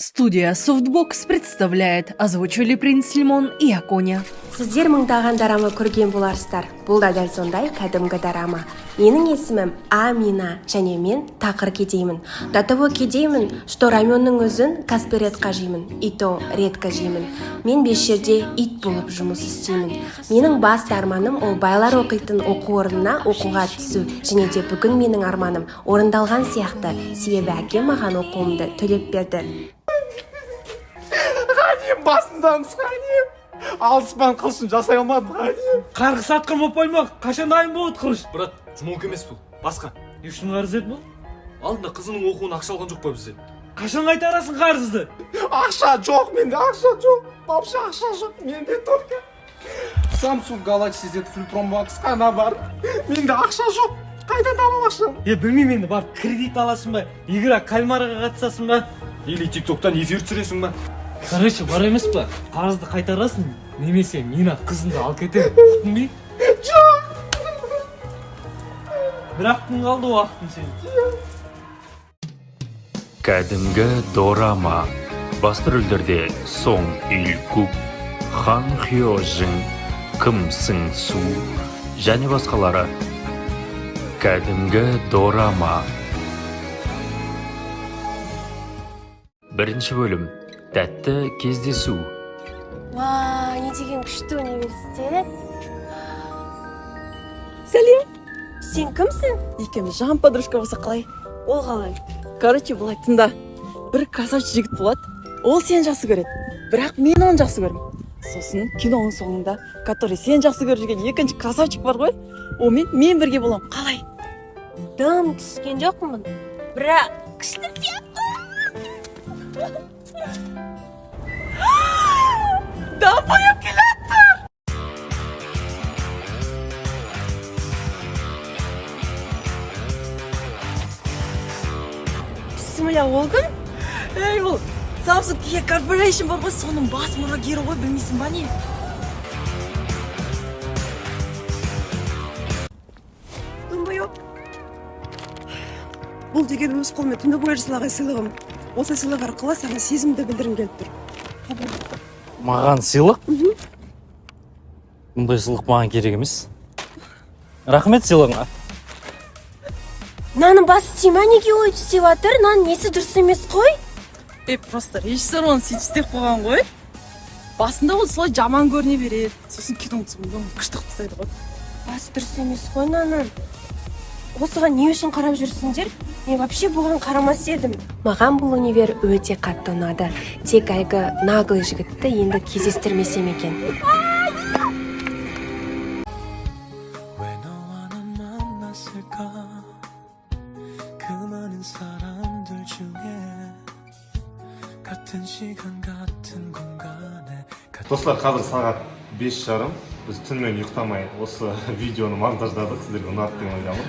Студия Softbox представляет, озвучили принц Лимон и Аконя. Сіздер мыңдаған дарама көрген боларсыздар. Бұл да дәл сондай кәдімгі дарама. Менің есімім Амина, және мен тақыр кедеймін. До того кедеймін, что раменнің өзін каспиретқа жеймін, и то редко жеймін. Мен 5 жерде ит болып жұмыс істеймін. Менің басты арманым ол байлар оқитын оқу орнына оқуға түсу, және де бүгін менің арманым орындалған сияқты, себебі әкем маған оқуымды төлеп берді. Басындамыз қанем. Алыспан қылышын жасай алмадым қанем. Қарғыс атқан болып болмақ. Қашан дайын болады қылыш? Брат, жұмылық емес бұл. Басқа. Не үшін қарыз еді бұл? Алдында қызының оқуын ақша алған жоқ па бізде? Қашан қайтарасың қарызды? Ақша жоқ менде, ақша жоқ. Вообще ақша жоқ. Менде только Samsung Galaxy Z Flip Pro Max қана бар. Менде ақша жоқ. Қайдан табам ақшаны? Білмеймін енді, барып кредит аласың ба? Игра кальмарға қатысасың ба? Или TikToktан эфир түсіресің ба? Короче, бар емес па? Қарызды қайтарасың, немесе Нина қызыңды алып кетемін. Құттың бе? Жоқ. Бірақ күн қалды уақытың сен. Кәдімгі дорама. Басты рөлдерде Сон Ил Кук, Хан Хё Жин, Кым Сың Су және басқалары. Кәдімгі дорама. Бірінші бөлім. Тәтті кездесу. Ва, не деген күшті университет. Сәлем. Сен кімсің? Екеуміз жан подружка болса қалай? Ол қалай? Короче, былай тыңда. Бір красавчик жігіт болады. Ол сен жақсы көреді. Бірақ мен оны жақсы көремін. Сосын киноның соңында, который сен жақсы көріп жүрген екінші красавчик бар ғой. Онымен мен бірге боламын. Қалай? Дым түскен жоқпын. Бірақ күшті сияқты. Да, бояп келеді. Бісміллә, ол кім? Ей, бұл Samsung Kia Corporation бар ғой, соның бас мұрагері ғой, білмейсің ба не? Думаю, бұл деген өз қолмен түнді бойы жасалған сыйлығым. Осы сыйлық арқылы саған сезімді білдіргім келіп тұр. Маған сыйлық? Мұндай сыйлық маған керек емес. Рахмет сыйлығыңа. Наның басы тима неге ой түсіп жатыр? Наның несі дұрыс емес қой? Просто режиссер оны сөйтіп істеп қойған ғой. Басында ол солай жаман көріне береді. Сосын киноның соңында күшті қылып тастайды ғой. Басы дұрыс емес қой наның. Осыған не үшін қарап жүрсіңдер? Мен вообще бұған қарамас едім. Маған бұл универ өте қатты ұнады. Тек әлгі наглый жігітті енді кездестірмесем екен. Достар, қазір сағат 5:30. Біз түнімен ұйықтамай осы видеоны монтаждадық. Сіздерге ұнады деп ойлаймын.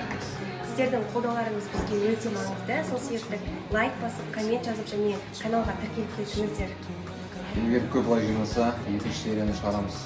Сіздердің қолдауларыңыз бізге өте маңызды. Сол себепті лайк басып, коммент жазып және каналға тіркеліп кетіңіздер. Егер көп лайк жинаса, екінші серияны шығарамыз.